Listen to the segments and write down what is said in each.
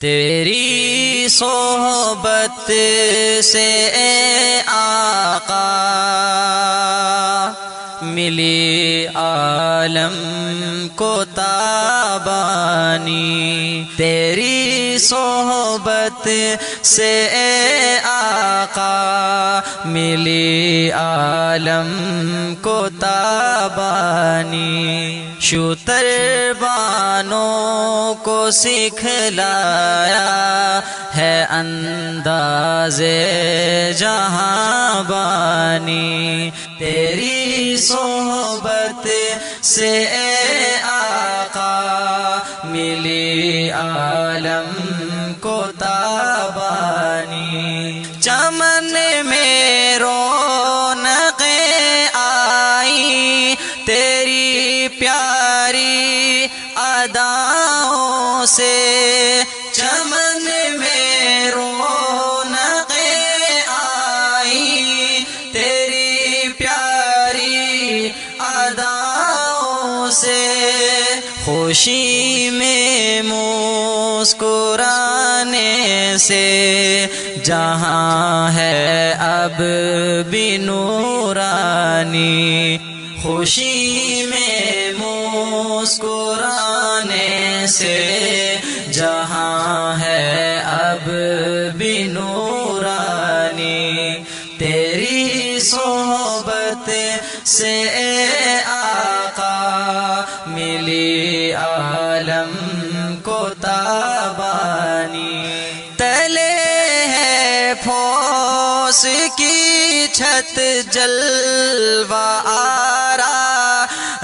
تیری صحبت سے اے آقا ملی عالم کو تابانی، تیری صحبت سے اے آقا ملی عالم کو تابانی، شتر بانوں کو سکھلایا ہے انداز جہاں بانی، تیری صحبت سے اے آقا ملی عالم کو تابانی، چمن میں رونقیں آئی تیری پیاری اداؤں سے، چمن میں رونقیں آئی تیری پیاری اداؤں سے، خوشی میں مسکرانے سے جہاں ہے اب بھی نورانی، خوشی میں مسکرانے سے جہاں ہے اب بھی نورانی، تیری صحبت سے اے آقا ملی عالم کو تابانی، تلے ہے پھوس کی چھت جلوہ آرا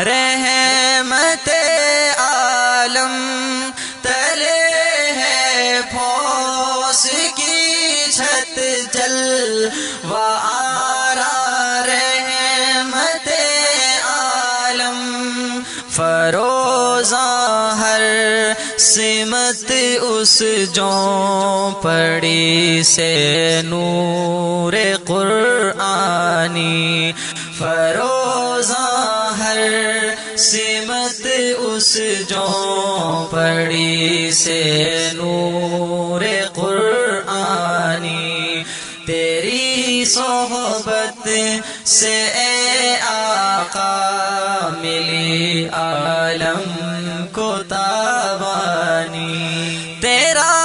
رحمت عالم، تلے ہے پھوس کی چھت جلوہ آرا رحمت عالم، فروزاں ہر سمت اس جوں پڑی سے نور قرآنی، فروزاں ہر سمت اس جوں پڑی سے نور قرآنی، تیری صحبت سے اے آقا ملی عالم کو تابانی، تیرا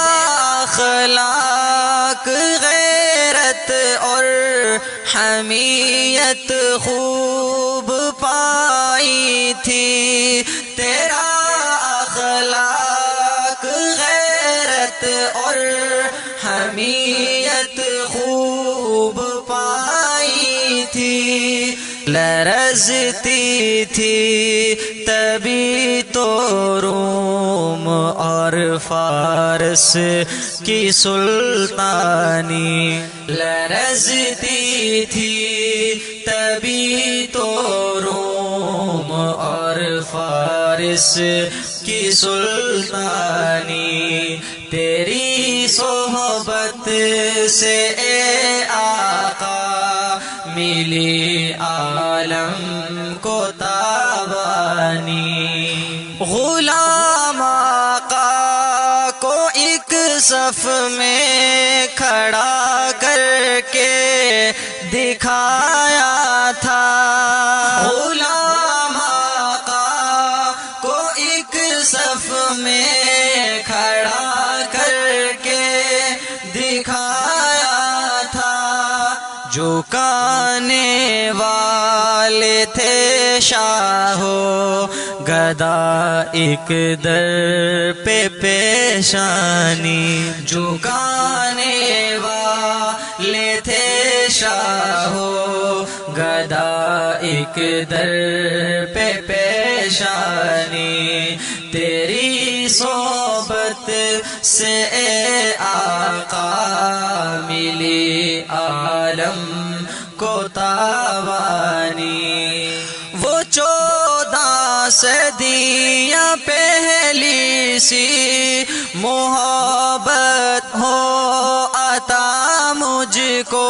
اخلاق غیرت اور حمیت خوب پائی تھی، تیرا اخلاق غیرت اور حمیت خوب پائی تھی، لرزتی تھی تبھی تو روم اور فارس کی سلطانی، لرزتی تھی تبھی تو روم اور فارس کی سلطانی، تیری صحبت سے اے آقا ملی عالم کو تابانی، غلام آقا کو ایک صف میں کھڑا کر کے دکھایا تھا، غلام آقا کو ایک صف میں کھڑا کر کے دکھایا تھا، جھکانے والے تھے شاہو گدا ایک در پہ پیشانی، جھکانے والے تھے شاہو گدا ایک در پہ پیشانی، تیری صحبت سے اے آقا ملی عالم کو تابانی، وہ 14 صدیاں پہلی سی محبت ہو عطا مجھ کو،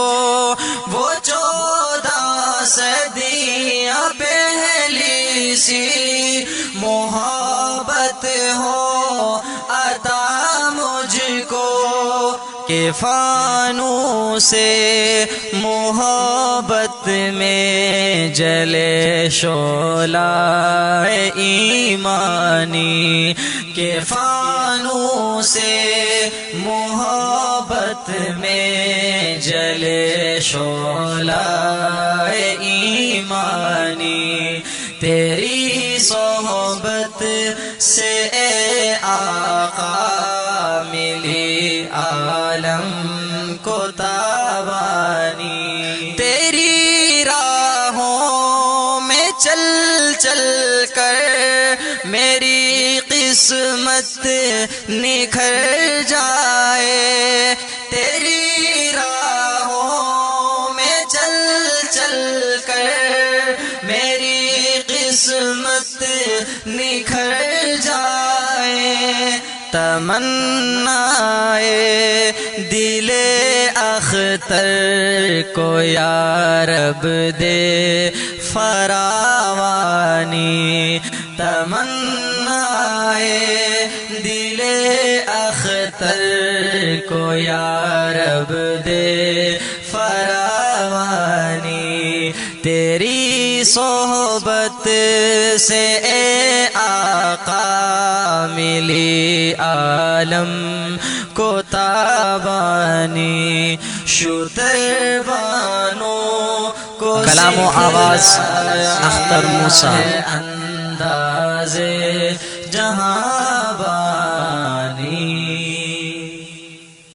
وہ 14 صدیاں پہلی سی محبت ہو عطا مجھ کہ فانو سے محبت میں جلے شعلہ ایمانی، کہ فانو سے محبت میں جلے شعلہ ایمانی، تیری صحبت سے اے آقا ملی عالم کو تابانی، تیری راہوں میں چل چل کر میری قسمت نکھر جائے، تیری راہوں میں چل چل کر میری قسمت نکھر جائے، تمنائے دل اختر کو یا رب دے فراوانی، تمنائے دل اختر کو یا رب دے فراوانی، تیری صحبت سے اے آقا ملی عالم کو تابانی، شتر بانوں کو کلام و آواز اخترموسی، انداز